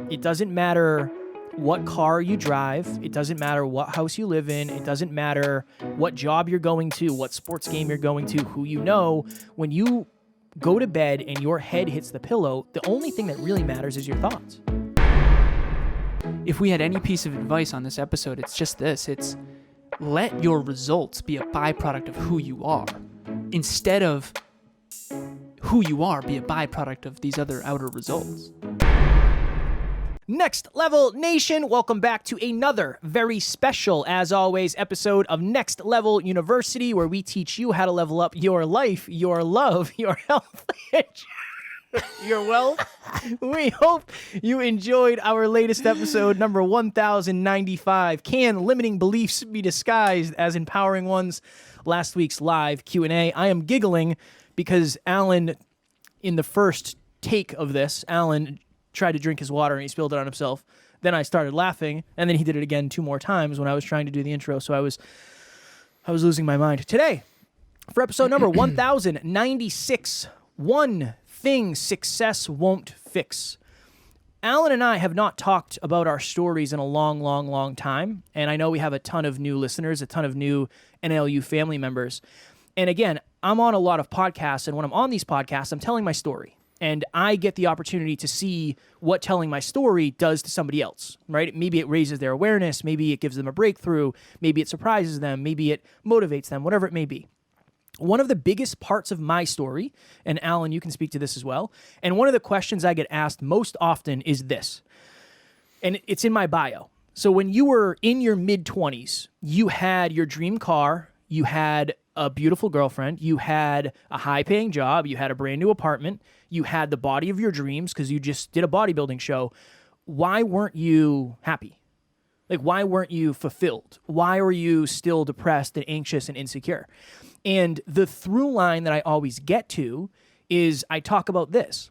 It doesn't matter what car you drive. It doesn't matter what house you live in. It doesn't matter what job you're going to, what sports game you're going to, who you know. When you go to bed and your head hits the pillow, the only thing that really matters is your thoughts. If we had any piece of advice on this episode, it's just this. It's let your results be a byproduct of who you are, instead of who you are be a byproduct of these other outer results. Next Level Nation, welcome back to another very special, as always, episode of Next Level University, where we teach you how to level up your life, your love, your health, your wealth. We hope you enjoyed our latest episode, number 1095. Can limiting beliefs be disguised as empowering ones? Last week's live Q&A. I am giggling because Alan, in the first take of this, Alan tried to drink his water and he spilled it on himself. Then I started laughing, and then he did it again 2 more times when I was trying to do the intro, so I was losing my mind. Today, for episode number 1096, one thing success won't fix. Alan and I have not talked about our stories in a long, long, long time, and I know we have a ton of new listeners, a ton of new NLU family members. And again, I'm on a lot of podcasts, and when I'm on these podcasts, I'm telling my story. And I get the opportunity to see what telling my story does to somebody else, right? Maybe it raises their awareness. Maybe it gives them a breakthrough. Maybe it surprises them. Maybe it motivates them, whatever it may be. One of the biggest parts of my story, and Alan, you can speak to this as well, and one of the questions I get asked most often is this, and it's in my bio. So when you were in your mid-20s, you had your dream car, you had a beautiful girlfriend, you had a high-paying job, you had a brand new apartment, you had the body of your dreams because you just did a bodybuilding show. Why weren't you happy? Like, why weren't you fulfilled? Why were you still depressed and anxious and insecure? And the through line that I always get to is I talk about this.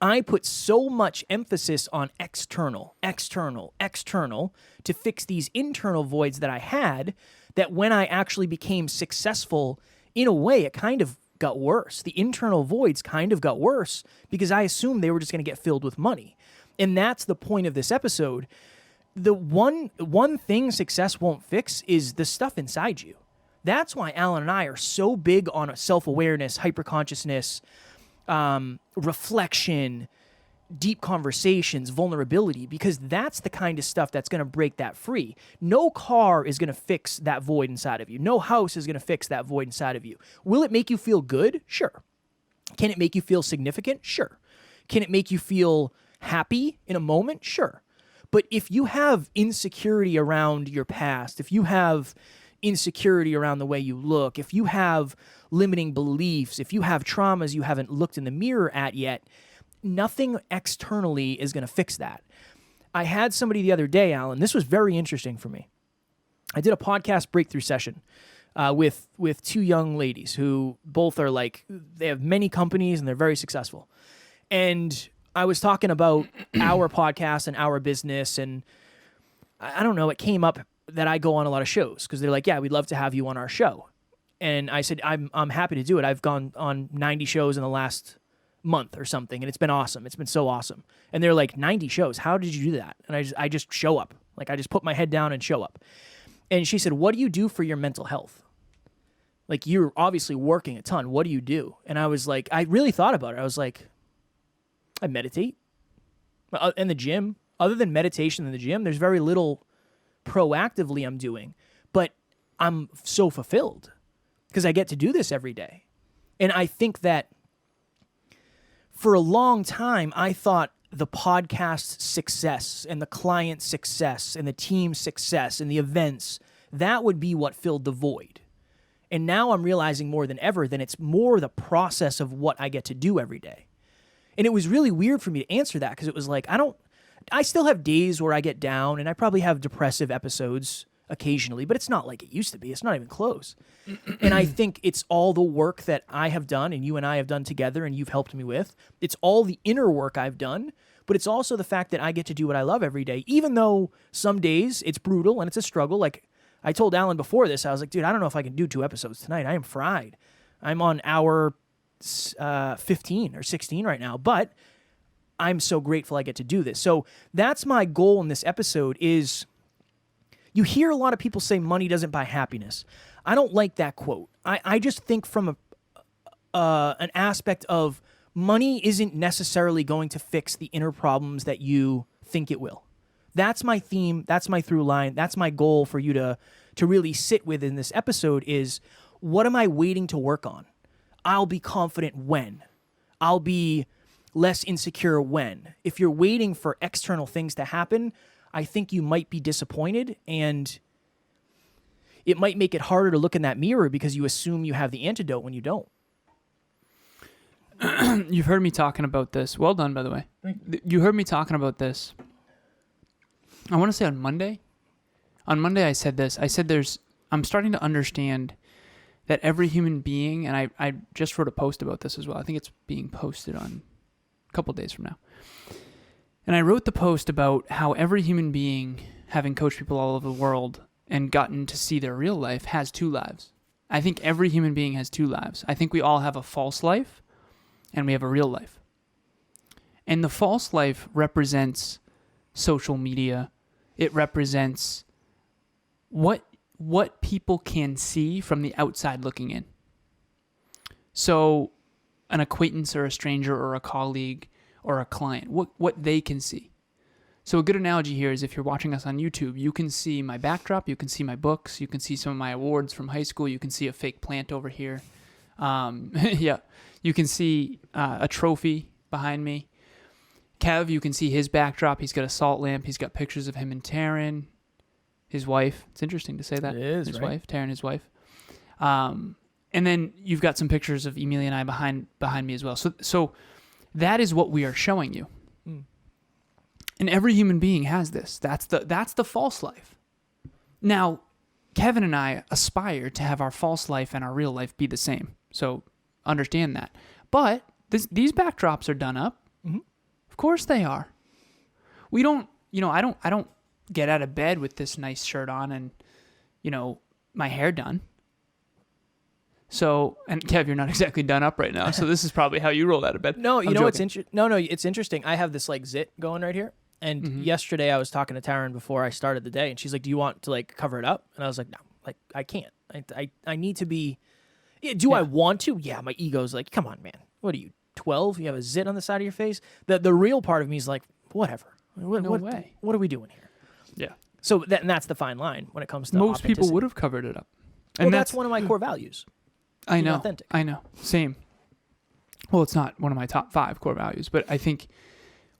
I put so much emphasis on external to fix these internal voids that I had, that when I actually became successful, in a way, it kind of got worse. The internal voids kind of got worse because I assumed they were just going to get filled with money. And that's the point of this episode. The one thing success won't fix is the stuff inside you. That's why Alan and I are so big on self-awareness, hyperconsciousness, reflection, deep conversations, vulnerability, because that's the kind of stuff that's going to break that free. No car is going to fix that void inside of you. No house is going to fix that void inside of you. Will it make you feel good? Sure. Can it make you feel significant? Sure. Can it make you feel happy in a moment? Sure. But if you have insecurity around your past, if you have insecurity around the way you look, if you have limiting beliefs, if you have traumas you haven't looked in the mirror at yet, nothing externally is going to fix that. I had somebody the other day, Alan, this was very interesting for me. I did a podcast breakthrough session with 2 young ladies who both are they have many companies and they're very successful. And I was talking about our podcast and our business, and I don't know, it came up that I go on a lot of shows because they're like, yeah, we'd love to have you on our show. And I said, I'm happy to do it. I've gone on 90 shows in the last month or something, and it's been awesome. It's been so awesome. And they're like, 90 shows? How did you do that? And I just show up. Like, I just put my head down and show up. And she said, what do you do for your mental health? Like, you're obviously working a ton. What do you do? And I was like, I really thought about it. I was like, I meditate. In the gym. Other than meditation in the gym, there's very little proactively I'm doing. But I'm so fulfilled because I get to do this every day. And I think that for a long time, I thought the podcast success and the client success and the team success and the events, that would be what filled the void. And now I'm realizing more than ever that it's more the process of what I get to do every day. And it was really weird for me to answer that because it was like, I still have days where I get down and I probably have depressive episodes occasionally, but it's not like it used to be. It's not even close. And I think it's all the work that I have done and you and I have done together and you've helped me with. It's all the inner work I've done, but it's also the fact that I get to do what I love every day, even though some days it's brutal and it's a struggle. Like I told Alan before this, I was like, dude, I don't know if I can do 2 episodes tonight. I am fried. I'm on hour 15 or 16 right now, but I'm so grateful I get to do this. So that's my goal in this episode is you hear a lot of people say money doesn't buy happiness. I don't like that quote. I just think from an aspect of money isn't necessarily going to fix the inner problems that you think it will. That's my theme. That's my through line. That's my goal for you to really sit with in this episode is what am I waiting to work on? I'll be confident when. I'll be less insecure when. If you're waiting for external things to happen, I think you might be disappointed, and it might make it harder to look in that mirror because you assume you have the antidote when you don't. You've heard me talking about this. Well done, by the way. You heard me talking about this. I want to say on Monday. On Monday, I said this. I said I'm starting to understand that every human being, and I just wrote a post about this as well. I think it's being posted on a couple days from now. And I wrote the post about how every human being, having coached people all over the world and gotten to see their real life, has two lives. I think every human being has two lives. I think we all have a false life and we have a real life. And the false life represents social media. It represents what people can see from the outside looking in. So an acquaintance or a stranger or a colleague or a client, what they can see. So a good analogy here is if you're watching us on YouTube, you can see my backdrop, you can see my books, you can see some of my awards from high school, you can see a fake plant over here. Yeah, you can see a trophy behind me. Kev, you can see his backdrop. He's got a salt lamp. He's got pictures of him and Taryn, his wife. It's interesting to say that. It is, his right? wife, Taryn, his wife. And then you've got some pictures of Emilia and I behind me as well. So that is what we are showing you. Mm. And every human being has this. That's the false life. Now, Kevin and I aspire to have our false life and our real life be the same. So understand that. But these backdrops are done up. Mm-hmm. Of course they are. We don't, I don't get out of bed with this nice shirt on and, my hair done. So, and Kev, you're not exactly done up right now. So this is probably how you rolled out of bed. No, it's it's interesting. I have this like zit going right here. And yesterday I was talking to Taryn before I started the day, and she's like, "Do you want to like cover it up?" And I was like, "No, like I can't. I need to be. Yeah, I want to? Yeah, my ego's like, come on, man. What are you, 12? You have a zit on the side of your face? The real part of me is like, whatever. What way. What are we doing here? Yeah. So that's the fine line when it comes to most people would have covered it up. And that's one of my core values. I know. Authentic. I know. Same. Well, it's not one of my top 5 core values, but I think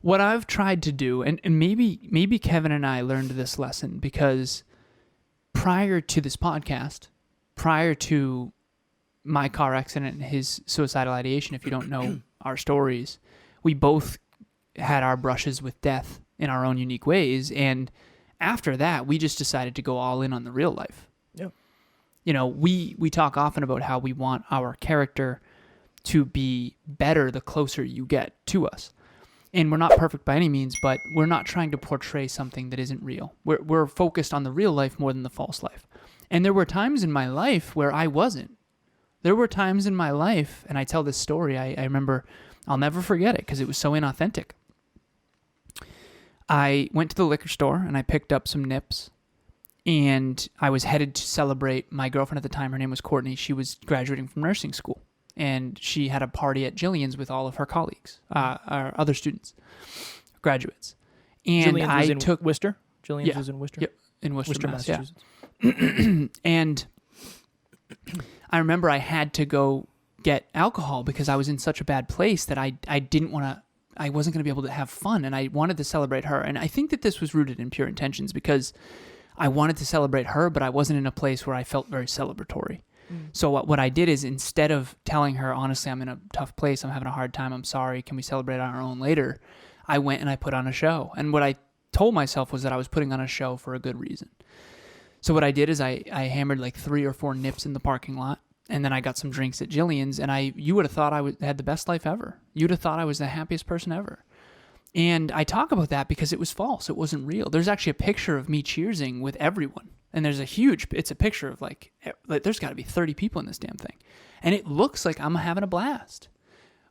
what I've tried to do, and maybe Kevin and I learned this lesson because prior to this podcast, prior to my car accident and his suicidal ideation, if you don't know our stories, we both had our brushes with death in our own unique ways. And after that, we just decided to go all in on the real life. Yeah. We talk often about how we want our character to be better the closer you get to us. And we're not perfect by any means, but we're not trying to portray something that isn't real. We're focused on the real life more than the false life. And there were times in my life where I wasn't. There were times in my life, and I tell this story, I remember, I'll never forget it because it was so inauthentic. I went to the liquor store and I picked up some nips, and I was headed to celebrate my girlfriend at the time. Her name was Courtney. She was graduating from nursing school, and she had a party at Jillian's with all of her colleagues, our other students, graduates. And Jillian's was in Worcester? Jillian's was in Worcester? Yep, in Worcester, Massachusetts. Yeah. And I remember I had to go get alcohol because I was in such a bad place that I wasn't going to be able to have fun, and I wanted to celebrate her. And I think that this was rooted in pure intentions because I wanted to celebrate her, but I wasn't in a place where I felt very celebratory. So what I did is, instead of telling her, honestly, I'm in a tough place, I'm having a hard time, I'm sorry, can we celebrate on our own later? I went and I put on a show. And what I told myself was that I was putting on a show for a good reason. So what I did is I hammered like 3 or 4 nips in the parking lot, and then I got some drinks at Jillian's, and you would have thought I had the best life ever. You'd have thought I was the happiest person ever. And I talk about that because it was false. It wasn't real. There's actually a picture of me cheersing with everyone. And there's it's a picture of like there's got to be 30 people in this damn thing. And it looks like I'm having a blast.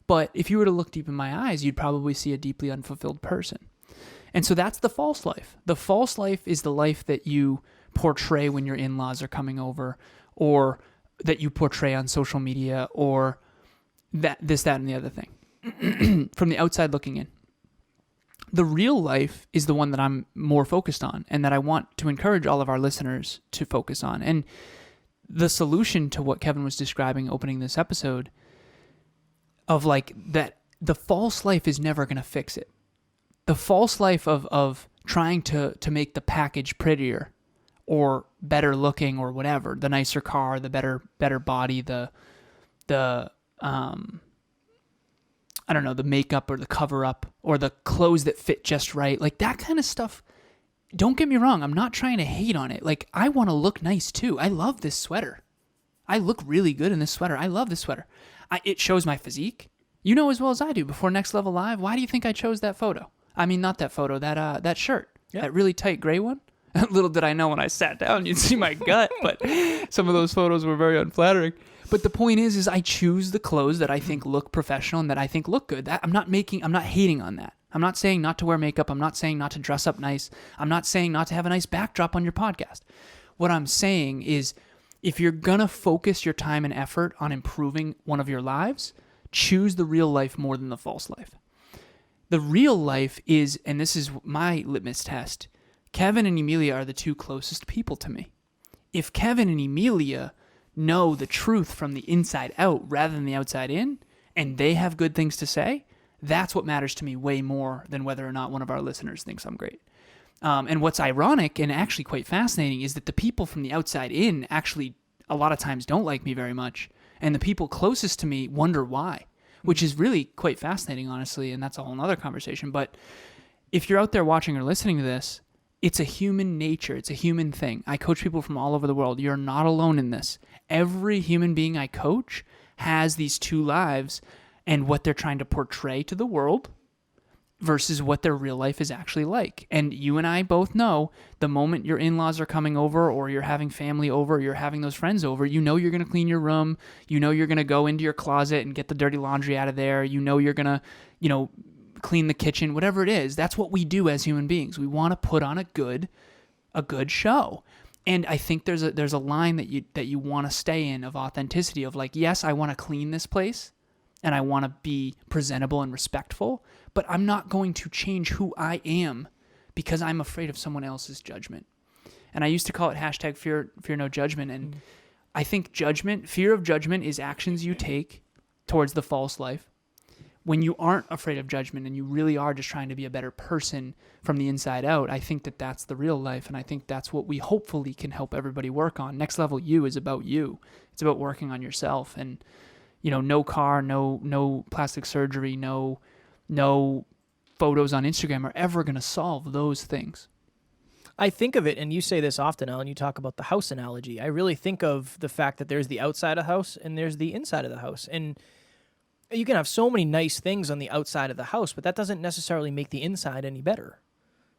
But if you were to look deep in my eyes, you'd probably see a deeply unfulfilled person. And so that's the false life. The false life is the life that you portray when your in-laws are coming over, or that you portray on social media, or that, and the other thing. From the outside looking in. The real life is the one that I'm more focused on, and that I want to encourage all of our listeners to focus on. And the solution to what Kevin was describing opening this episode, of like that, the false life is never going to fix it. The false life of trying to make the package prettier or better looking or whatever, the nicer car, the better body, the I don't know, the makeup or the cover up or the clothes that fit just right, like that kind of stuff. Don't get me wrong, I'm not trying to hate on it. Like, I want to look nice too. I love this sweater. I look really good in this sweater. I love this sweater. It shows my physique. You know as well as I do, before Next Level Live, why do you think I chose that photo? I mean, not that photo, that shirt. Yep. That really tight gray one. Little did I know when I sat down, you'd see my gut, but some of those photos were very unflattering. But the point is I choose the clothes that I think look professional and that I think look good. I'm not hating on that. I'm not saying not to wear makeup. I'm not saying not to dress up nice. I'm not saying not to have a nice backdrop on your podcast. What I'm saying is, if you're going to focus your time and effort on improving one of your lives, choose the real life more than the false life. The real life is, and this is my litmus test, Kevin and Emilia are the two closest people to me. If Kevin and Emilia know the truth from the inside out rather than the outside in, and they have good things to say, that's what matters to me way more than whether or not one of our listeners thinks I'm great. And what's ironic and actually quite fascinating is that the people from the outside in actually a lot of times don't like me very much, and the people closest to me wonder why, which is really quite fascinating, honestly, and that's a whole other conversation. But if you're out there watching or listening to this, it's a human nature. It's a human thing. I coach people from all over the world. You're not alone in this. Every human being I coach has these two lives and what they're trying to portray to the world versus what their real life is actually like. And you and I both know the moment your in-laws are coming over, or you're having family over, or you're having those friends over, you know you're going to clean your room. You know you're going to go into your closet and get the dirty laundry out of there. You know you're going to, clean the kitchen, whatever it is. That's what we do as human beings. We want to put on a good show. And I think there's a line that you want to stay in of authenticity, of like, yes, I want to clean this place and I want to be presentable and respectful, but I'm not going to change who I am because I'm afraid of someone else's judgment. And I used to call it #fear no judgment. And I think fear of judgment is actions you take towards the false life when you aren't afraid of judgment and you really are just trying to be a better person from the inside out. I think that that's the real life, and I think that's what we hopefully can help everybody work on. Next Level You is about you. It's about working on yourself, and no car, no plastic surgery, no photos on Instagram are ever going to solve those things. I think of it, and you say this often, Alan, you talk about the house analogy. I really think of the fact that there's the outside of the house and there's the inside of the house. And you can have so many nice things on the outside of the house, but that doesn't necessarily make the inside any better.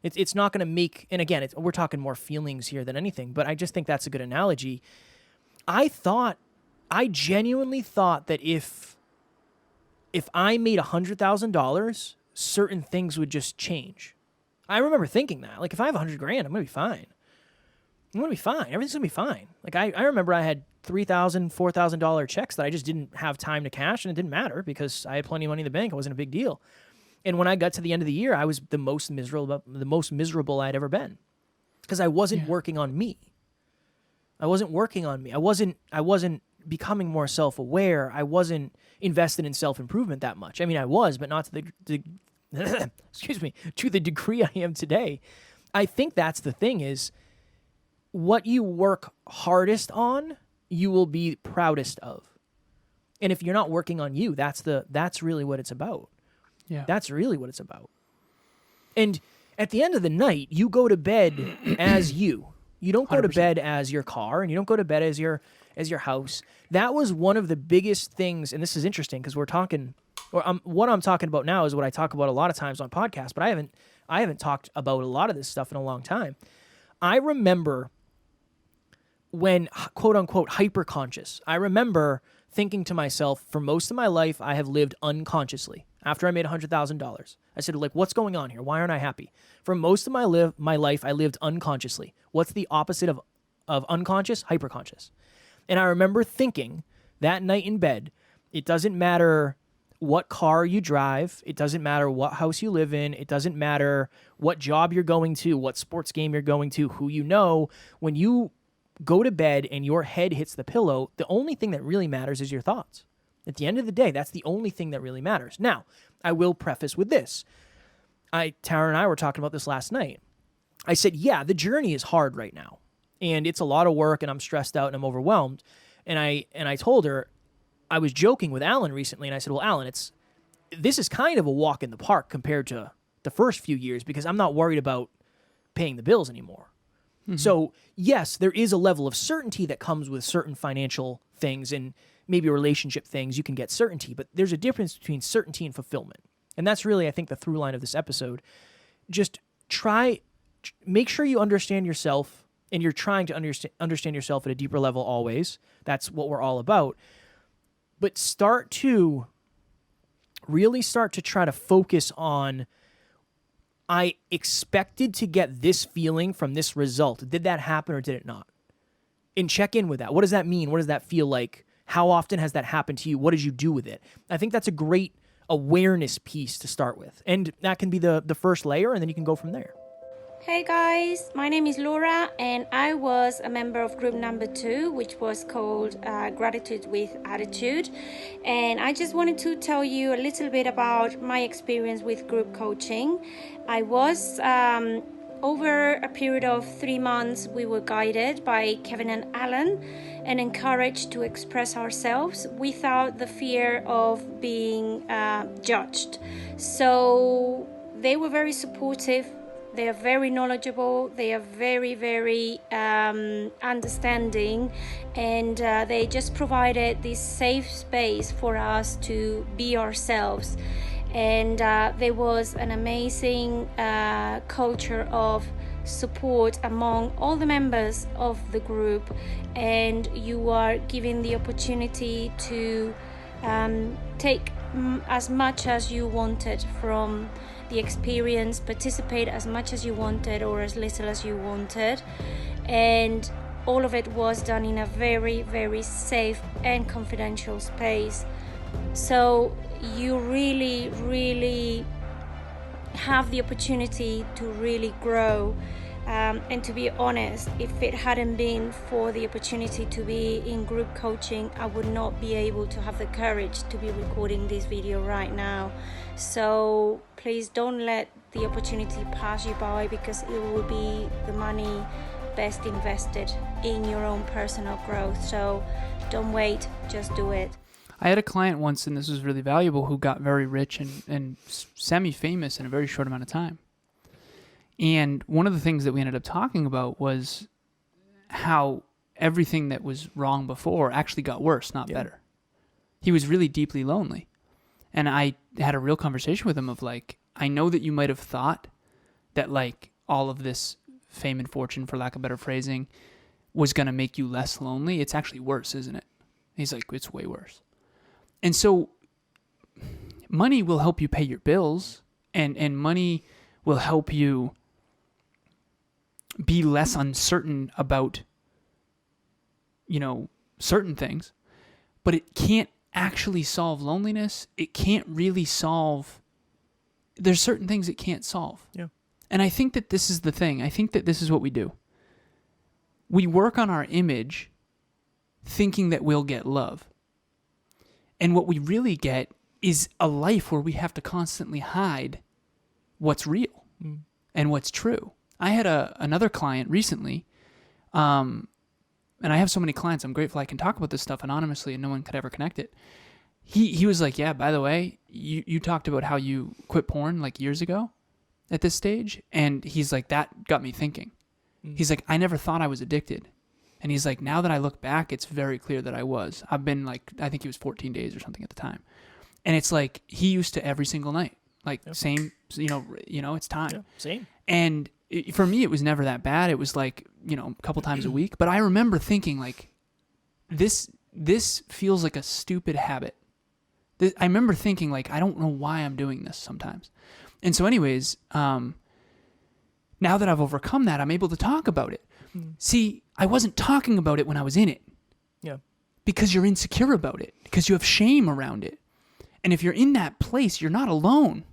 It's not going to make, and again, we're talking more feelings here than anything, but I just think that's a good analogy. I genuinely thought that if I made $100,000, certain things would just change. I remember thinking that, like, if I have $100,000, I'm going to be fine. I'm going to be fine. Everything's going to be fine. Like, I remember I had $3,000, $4,000 checks that I just didn't have time to cash, and it didn't matter because I had plenty of money in the bank. It wasn't a big deal. And when I got to the end of the year, I was the most miserable I'd ever been because I wasn't working on me. I wasn't working on me. I wasn't becoming more self-aware. I wasn't invested in self-improvement that much. I mean, I was, but not to the to the degree I am today. I think that's the thing is, what you work hardest on, you will be proudest of. And if you're not working on you, that's really what it's about. Yeah. That's really what it's about. And at the end of the night, you go to bed as you. You don't go to 100%. bed as your car, and you don't go to bed as your house. That was one of the biggest things, and this is interesting because what I'm talking about now is what I talk about a lot of times on podcasts, but I haven't talked about a lot of this stuff in a long time. I remember when, quote unquote, hyper conscious. I remember thinking to myself, for most of my life, I have lived unconsciously. After I made $100,000, I said, like, what's going on here? Why aren't I happy? For most of my life, I lived unconsciously. What's the opposite of unconscious? Hyperconscious. And I remember thinking that night in bed, it doesn't matter what car you drive. It doesn't matter what house you live in. It doesn't matter what job you're going to, what sports game you're going to, who you know. When you go to bed and your head hits the pillow, the only thing that really matters is your thoughts. At the end of the day, that's the only thing that really matters. Now, I will preface with this. Tara and I were talking about this last night. I said, yeah, the journey is hard right now. And it's a lot of work, and I'm stressed out, and I'm overwhelmed. And I told her, I was joking with Alan recently, and I said, well, Alan, this is kind of a walk in the park compared to the first few years, because I'm not worried about paying the bills anymore. Mm-hmm. So, yes, there is a level of certainty that comes with certain financial things, and maybe relationship things, you can get certainty, but there's a difference between certainty and fulfillment. And that's really, I think, the through line of this episode. Just make sure you understand yourself, and you're trying to understand yourself at a deeper level always. That's what we're all about. But really start to try to focus on, I expected to get this feeling from this result. Did that happen or did it not? And check in with that. What does that mean? What does that feel like? How often has that happened to you? What did you do with it? I think that's a great awareness piece to start with. And that can be the first layer, and then you can go from there. Hey guys, my name is Laura, and I was a member of group number 2, which was called Gratitude with Attitude. And I just wanted to tell you a little bit about my experience with group coaching. I was over a period of 3 months, we were guided by Kevin and Alan and encouraged to express ourselves without the fear of being judged. So they were very supportive. They are very knowledgeable. They are very, very understanding, and they just provided this safe space for us to be ourselves. And there was an amazing culture of support among all the members of the group, and you are given the opportunity to take as much as you wanted from the experience, participate as much as you wanted or as little as you wanted, and all of it was done in a very, very safe and confidential space. So you really, really have the opportunity to really grow. And to be honest, if it hadn't been for the opportunity to be in group coaching, I would not be able to have the courage to be recording this video right now. So please don't let the opportunity pass you by, because it will be the money best invested in your own personal growth. So don't wait, just do it. I had a client once, and this was really valuable, who got very rich and semi-famous in a very short amount of time. And one of the things that we ended up talking about was how everything that was wrong before actually got worse, not better. He was really deeply lonely. And I had a real conversation with him of like, I know that you might have thought that like all of this fame and fortune, for lack of better phrasing, was going to make you less lonely. It's actually worse, isn't it? He's like, it's way worse. And so money will help you pay your bills, and money will help you be less uncertain about, certain things, but it can't actually solve loneliness. It can't really solve, there's certain things it can't solve. Yeah. And I think that this is the thing. I think that this is what we do. We work on our image thinking that we'll get love. And what we really get is a life where we have to constantly hide what's real and what's true. I had another client recently, and I have so many clients, I'm grateful I can talk about this stuff anonymously and no one could ever connect it. He was like, yeah, by the way, you talked about how you quit porn like years ago at this stage. And he's like, that got me thinking. He's like, I never thought I was addicted. And he's like, now that I look back, it's very clear that I was. I've been like, I think it was 14 days or something at the time. And it's like, he used to every single night, like same, it's time. Yeah, same. And for me, it was never that bad. It was like, a couple times a week. But I remember thinking like, this this feels like a stupid habit. I remember thinking, like, I don't know why I'm doing this sometimes. And so anyways, now that I've overcome that, I'm able to talk about it. See, I wasn't talking about it when I was in it. Yeah. Because you're insecure about it, because you have shame around it. And if you're in that place, you're not alone.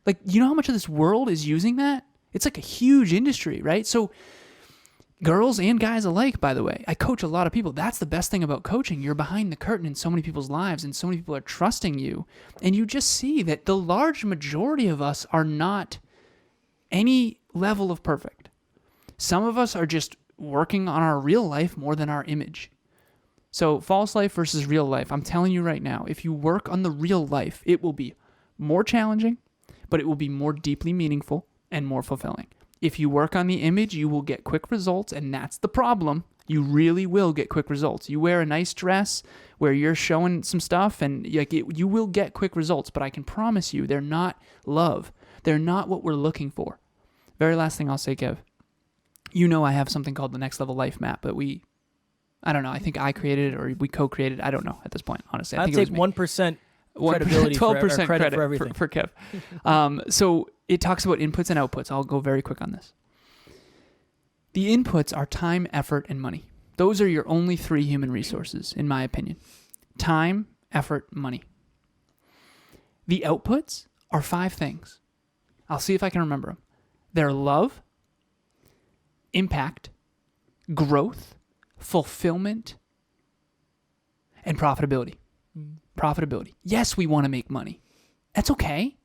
Like, you know how much of this world is using that? It's like a huge industry, right? So girls and guys alike, by the way, I coach a lot of people. That's the best thing about coaching. You're behind the curtain in so many people's lives, and so many people are trusting you. And you just see that the large majority of us are not any level of perfect. Some of us are just working on our real life more than our image. So false life versus real life. I'm telling you right now, if you work on the real life, it will be more challenging, but it will be more deeply meaningful and more fulfilling. If you work on the image, you will get quick results, and that's the problem. You really will get quick results. You wear a nice dress where you're showing some stuff, and you will get quick results, but I can promise you they're not love. They're not what we're looking for. Very last thing I'll say, Kev. You know I have something called the Next Level Life Map, but I don't know. I think I created it or we co-created. I don't know at this point, honestly. I I'd think take 1% credibility 12% credit for everything. For Kev. So it talks about inputs and outputs. I'll go very quick on this. The inputs are time, effort, and money. Those are your only 3 human resources, in my opinion. Time, effort, money. The outputs are 5 things. I'll see if I can remember them. They're love, impact, growth, fulfillment, and profitability. Profitability. Yes, we want to make money. That's okay,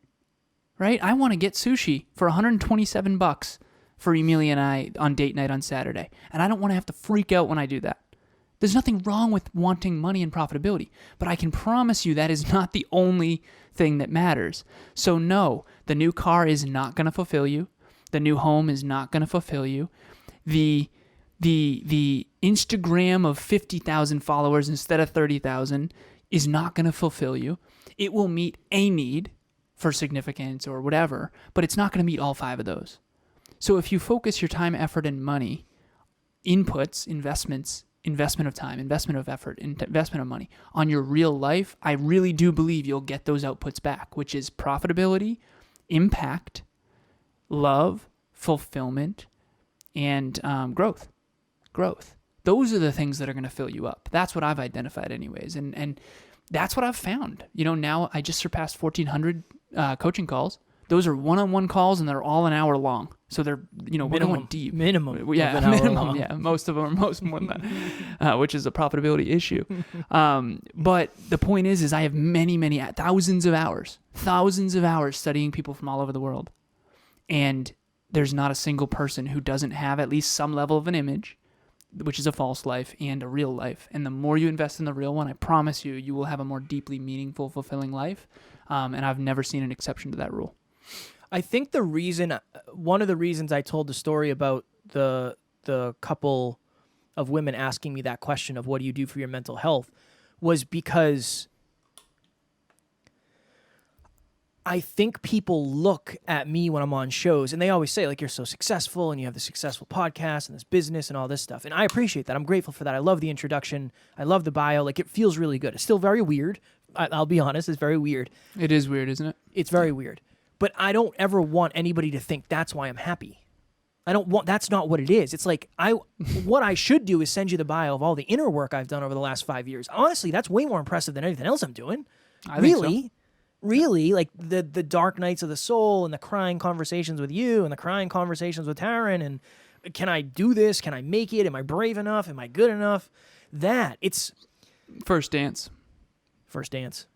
right? I want to get sushi for $127 for Emilia and I on date night on Saturday, and I don't want to have to freak out when I do that. There's nothing wrong with wanting money and profitability, but I can promise you that is not the only thing that matters. So no, the new car is not going to fulfill you. The new home is not going to fulfill you. The Instagram of 50,000 followers instead of 30,000 is not going to fulfill you. It will meet a need for significance or whatever, but it's not going to meet all 5 of those. So if you focus your time, effort, and money, inputs, investments, investment of time, investment of effort, investment of money on your real life, I really do believe you'll get those outputs back, which is profitability, impact, love, fulfillment, and growth. Those are the things that are going to fill you up. That's what I've identified anyways. And that's what I've found. You know, now I just surpassed 1,400 coaching calls. Those are one-on-one calls, and they're all an hour long. So they're, we're going deep. Minimum. Yeah, minimum. Yeah, most of them are more than that, which is a profitability issue. But the point is I have many thousands of hours studying people from all over the world. And there's not a single person who doesn't have at least some level of an image, which is a false life, and a real life. And the more you invest in the real one, I promise you, you will have a more deeply meaningful, fulfilling life. And I've never seen an exception to that rule. I think one of the reasons I told the story about the couple of women asking me that question of what do you do for your mental health was because I think people look at me when I'm on shows and they always say, like, you're so successful and you have this successful podcast and this business and all this stuff. And I appreciate that. I'm grateful for that. I love the introduction. I love the bio. Like, it feels really good. It's still very weird. I'll be honest. It's very weird. It is weird, isn't it? It's very weird. But I don't ever want anybody to think that's why I'm happy. That's not what it is. It's like, what I should do is send you the bio of all the inner work I've done over the last 5 years. Honestly, that's way more impressive than anything else I'm doing. I think so. Really, like the dark nights of the soul and the crying conversations with you and the crying conversations with Taryn and can I do this? Can I make it? Am I brave enough? Am I good enough? It's First dance.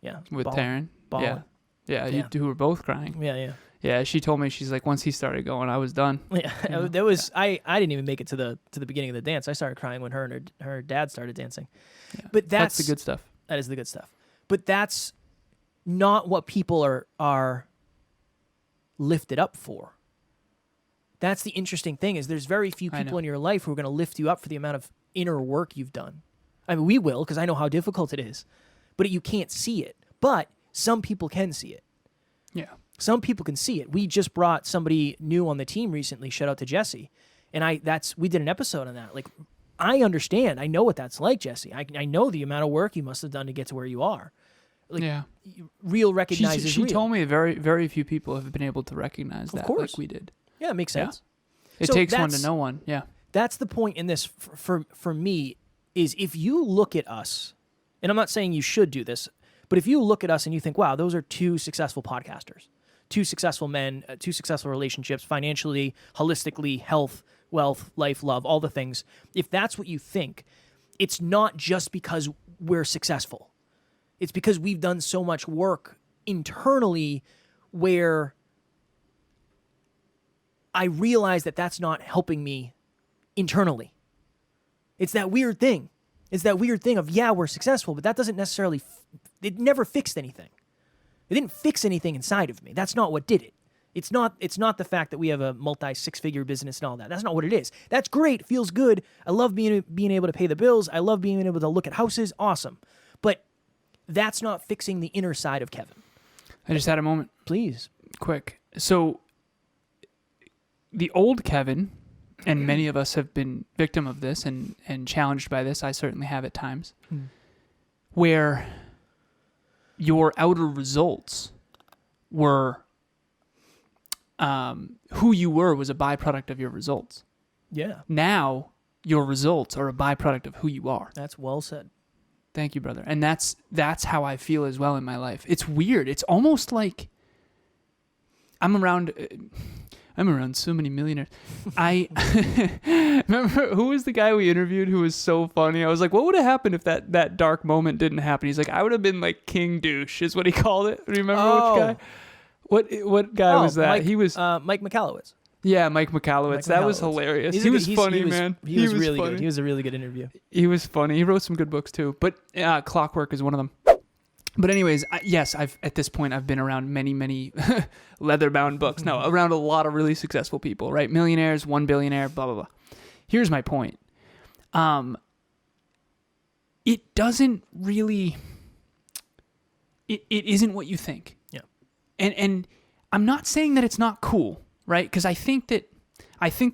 Yeah. With Ballin'. Taryn. Yeah. You two were both crying. Yeah. Yeah, she told me, she's like, once he started going, I was done. Yeah, there was I didn't even make it to the beginning of the dance. I started crying when her and her dad started dancing. Yeah. But that's the good stuff. That is the good stuff. But that's not what people are lifted up for. That's the interesting thing is there's very few people in your life who are going to lift you up for the amount of inner work you've done. I mean, we will because I know how difficult it is, but you can't see it. But some people can see it. Yeah. Some people can see it. We just brought somebody new on the team recently. Shout out to Jesse. And we did an episode on that. Like, I understand. I know what that's like, Jesse. I know the amount of work you must have done to get to where you are. Like, yeah. Real recognizes She real. told me very, very few people have been able to recognize that course. like we did. Yeah, it makes sense. Yeah. It So takes one to that's- know one. Yeah. That's the point in this for me, is if you look at us, and I'm not saying you should do this, but if you look at us and you think, wow, those are two successful podcasters, two successful men, two successful relationships, financially, holistically, health, wealth, life, love, all the things. If that's what you think, it's not just because we're successful. It's because we've done so much work internally where I realize that that's not helping me internally. It's that weird thing. It's that weird thing of, yeah, we're successful, but that doesn't necessarily, it never fixed anything. It didn't fix anything inside of me. That's not what did it. It's not the fact that we have a multi-six-figure business and all that. That's not what it is. That's great. Feels good. I love being able to pay the bills. I love being able to look at houses. Awesome. But that's not fixing the inner side of Kevin. I just had a moment. Please. Quick. So the old Kevin, and many of us have been victim of this and challenged by this. I certainly have at times, where your outer results were who you were was a byproduct of your results. Yeah. Now your results are a byproduct of who you are. That's well said. Thank you, brother. And that's how I feel as well in my life. It's weird. It's almost like I'm around so many millionaires. I remember, who was the guy we interviewed who was so funny? I was like, what would have happened if that dark moment didn't happen? He's like, I would have been like King Douche is what he called it. Remember which guy? What guy was that? He was Mike McAllowitz. Yeah, Mike McAllowitz. That was hilarious. He was funny, man. He was really funny. good. He was a really good interview. He was funny. He wrote some good books too. But Clockwork is one of them. But anyways, yes, at this point I've been around many leather-bound books. No, around a lot of really successful people, right? Millionaires, 1 billionaire, blah blah blah. Here's my point. It doesn't really. It isn't what you think. Yeah. And I'm not saying that it's not cool, right? Because I think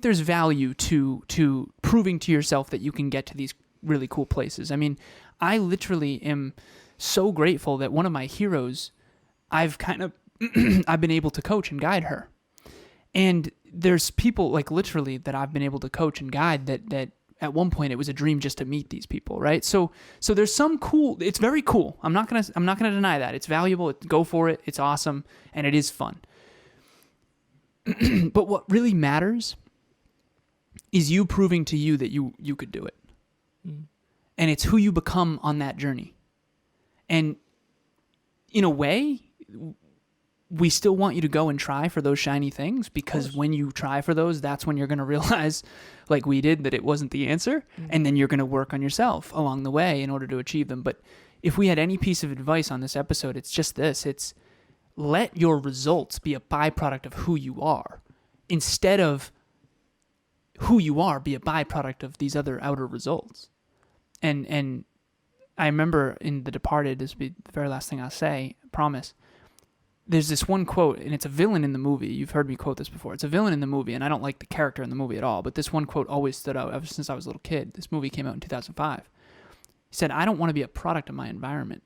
there's value to proving to yourself that you can get to these really cool places. I mean, I literally am so grateful that one of my heroes, I've been able to coach and guide her. And there's people like literally that I've been able to coach and guide that at one point it was a dream just to meet these people, right? So there's some cool, it's very cool. I'm not going to deny that. It's valuable. Go for it. It's awesome and it is fun. But what really matters is you proving to you that you could do it. And it's who you become on that journey. And in a way, we still want you to go and try for those shiny things, because when you try for those, that's when you're going to realize, like we did, that it wasn't the answer. And then you're going to work on yourself along the way in order to achieve them. But if we had any piece of advice on this episode, it's just this. It's let your results be a byproduct of who you are, instead of who you are be a byproduct of these other outer results. And I remember in The Departed, this will be the very last thing I'll say, I promise. There's this one quote, and it's a villain in the movie. You've heard me quote this before. It's a villain in the movie, and I don't like the character in the movie at all, but this one quote always stood out ever since I was a little kid. This movie came out in 2005. He said, I don't want to be a product of my environment.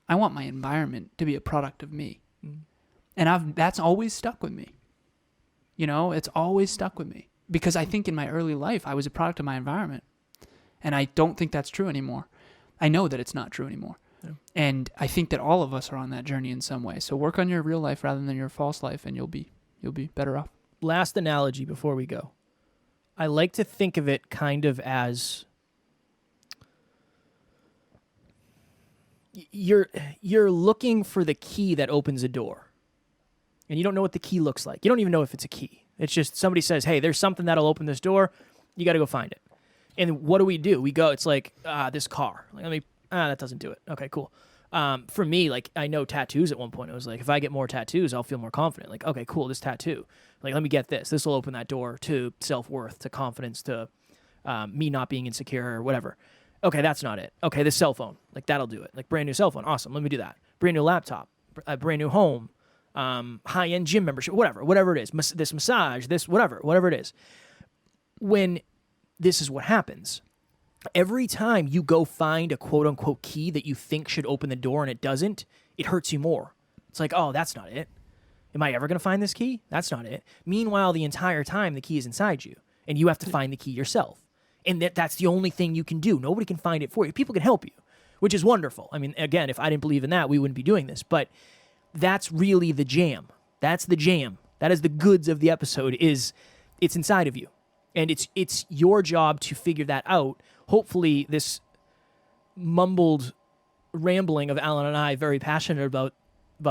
I want my environment to be a product of me. And that's always stuck with me. You know, it's always stuck with me. Because I think in my early life, I was a product of my environment. And I don't think that's true anymore. I know that it's not true anymore. Yeah. And I think that all of us are on that journey in some way. So work on your real life rather than your false life, and you'll be better off. Last analogy before we go. I like to think of it kind of as you're looking for the key that opens a door. And you don't know what the key looks like. You don't even know if it's a key. It's just somebody says, hey, there's something that'll open this door. You got to go find it. And what do? We go, it's like, this car. Like, that doesn't do it. Okay, cool. For me, like, I know tattoos at one point. I was like, if I get more tattoos, I'll feel more confident. Like, okay, cool, this tattoo. Like, let me get this. This will open that door to self-worth, to confidence, to me not being insecure or whatever. Okay, that's not it. Okay, this cell phone. Like, that'll do it. Like, brand new cell phone. Awesome, let me do that. Brand new laptop. A brand new home. High-end gym membership. Whatever it is. This massage. This whatever it is. When this is what happens. every time you go find a quote unquote key that you think should open the door and it doesn't, it hurts you more. It's like, oh, that's not it. Am I ever going to find this key? That's not it. Meanwhile, the entire time, the key is inside you, and you have to find the key yourself. And that's the only thing you can do. Nobody can find it for you. People can help you, which is wonderful. I mean, again, if I didn't believe in that, we wouldn't be doing this. But that's really the jam. That's the jam. That is the goods of the episode, is it's inside of you. And it's your job to figure that out. Hopefully, this mumbled rambling of Alan and I, very passionate about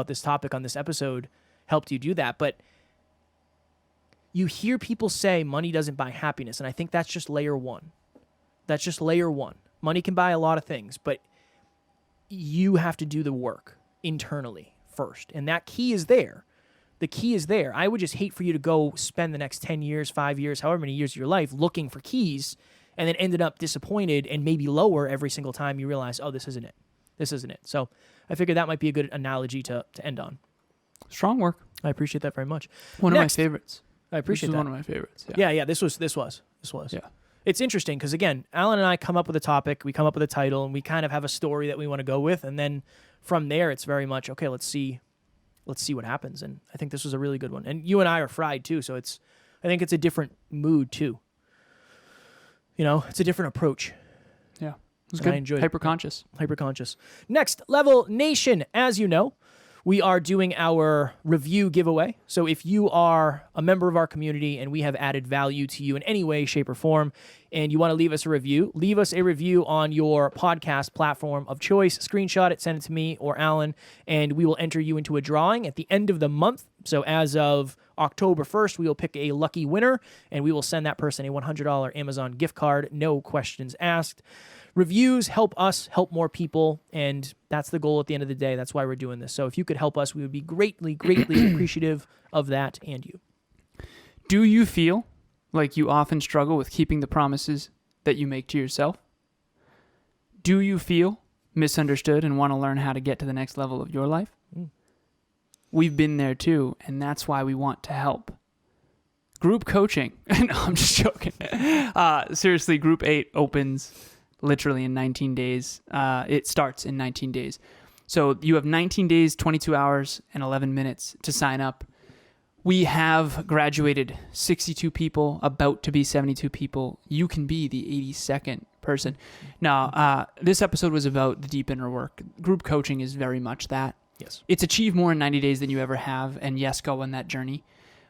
this topic on this episode, helped you do that. But you hear people say money doesn't buy happiness, and I think that's just layer one. That's just layer one. Money can buy a lot of things, but you have to do the work internally first. And that key is there. The key is there. I would just hate for you to go spend the next 10 years, 5 years, however many years of your life looking for keys, and then ended up disappointed and maybe lower every single time you realize, oh, this isn't it. This isn't it. So I figured that might be a good analogy to end on. Strong work. I appreciate that very much. One of my favorites. I appreciate that. One of my favorites. Yeah. This was. Yeah. It's interesting because, again, Alan and I come up with a topic, we come up with a title, and we kind of have a story that we want to go with, and then from there, it's very much, okay, let's see what happens. And I think this was a really good one. And you and I are fried too, so I think it's a different mood too. You know, it's a different approach. Yeah. It was And good. I enjoyed it. Hyper-conscious. Next Level Nation, as you know, we are doing our review giveaway. So if you are a member of our community and we have added value to you in any way, shape, or form, and you want to leave us a review on your podcast platform of choice. Screenshot it, send it to me or Alan, and we will enter you into a drawing at the end of the month. So as of October 1st, we will pick a lucky winner, and we will send that person a $100 Amazon gift card, no questions asked. Reviews help us help more people, and that's the goal at the end of the day. That's why we're doing this. So if you could help us, we would be greatly, greatly appreciative of that and you. Do you feel like you often struggle with keeping the promises that you make to yourself? Do you feel misunderstood and want to learn how to get to the next level of your life? We've been there too, and that's why we want to help. Group coaching. No, I'm just joking. Seriously, Group 8 opens literally in 19 days. It starts in 19 days. So you have 19 days, 22 hours, and 11 minutes to sign up. We have graduated 62 people, about to be 72 people. You can be the 82nd person. Now, this episode was about the deep inner work. Group coaching is very much that. Yes. It's achieve more in 90 days than you ever have, and yes, go on that journey.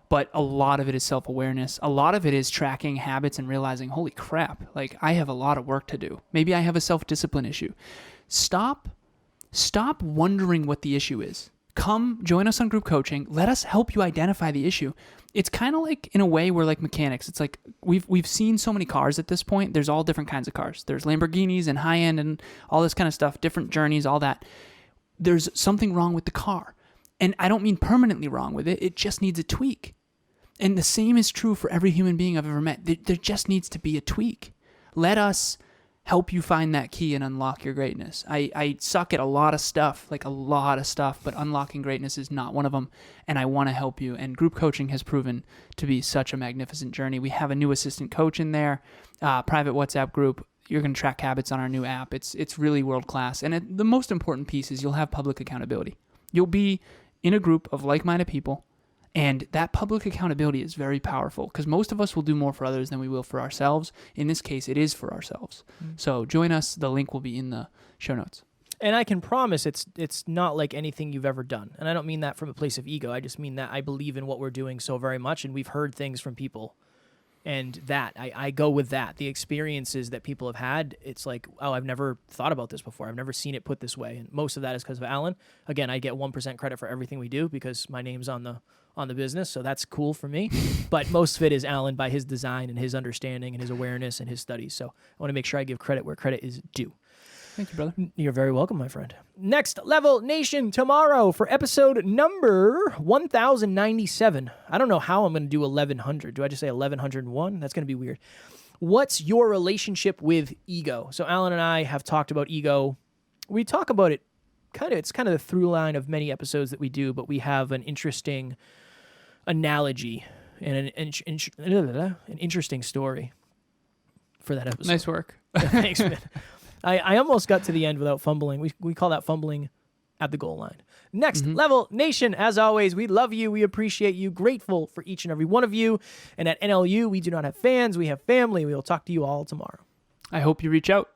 But a lot of it is self-awareness. A lot of it is tracking habits and realizing, holy crap, like I have a lot of work to do. Maybe I have a self-discipline issue. Stop wondering what the issue is. Come join us on group coaching. Let us help you identify the issue. It's kind of like, in a way, we're like mechanics. It's like we've seen so many cars at this point. There's all different kinds of cars. There's Lamborghinis and high-end and all this kind of stuff, different journeys, all that. There's something wrong with the car. And I don't mean permanently wrong with it. It just needs a tweak. And the same is true for every human being I've ever met. There just needs to be a tweak. Let us help you find that key and unlock your greatness. I suck at a lot of stuff, but unlocking greatness is not one of them, and I want to help you. And group coaching has proven to be such a magnificent journey. We have a new assistant coach in there, private WhatsApp group. You're going to track habits on our new app. It's really world-class. And the most important piece is you'll have public accountability. You'll be in a group of like-minded people, and that public accountability is very powerful because most of us will do more for others than we will for ourselves. In this case, it is for ourselves. So join us. The link will be in the show notes. And I can promise it's not like anything you've ever done. And I don't mean that from a place of ego. I just mean that I believe in what we're doing so very much, and we've heard things from people. And that, I go with that. The experiences that people have had, it's like, oh, I've never thought about this before. I've never seen it put this way. And most of that is because of Alan. Again, I get 1% credit for everything we do because my name's on the business, so that's cool for me. But most of it is Alan by his design and his understanding and his awareness and his studies. So I want to make sure I give credit where credit is due. Thank you, brother. You're very welcome, my friend. Next Level Nation tomorrow for episode number 1097. I don't know how I'm going to do 1100. Do I just say 1101? That's going to be weird. What's your relationship with ego? So Alan and I have talked about ego. We talk about it it's kind of the through line of many episodes that we do, but we have an interesting analogy and an interesting story for that episode. Nice work. Thanks, man. I almost got to the end without fumbling. We call that fumbling at the goal line. Next Level Nation, as always, we love you. We appreciate you. Grateful for each and every one of you. And at NLU, we do not have fans. We have family. We will talk to you all tomorrow. I hope you reach out.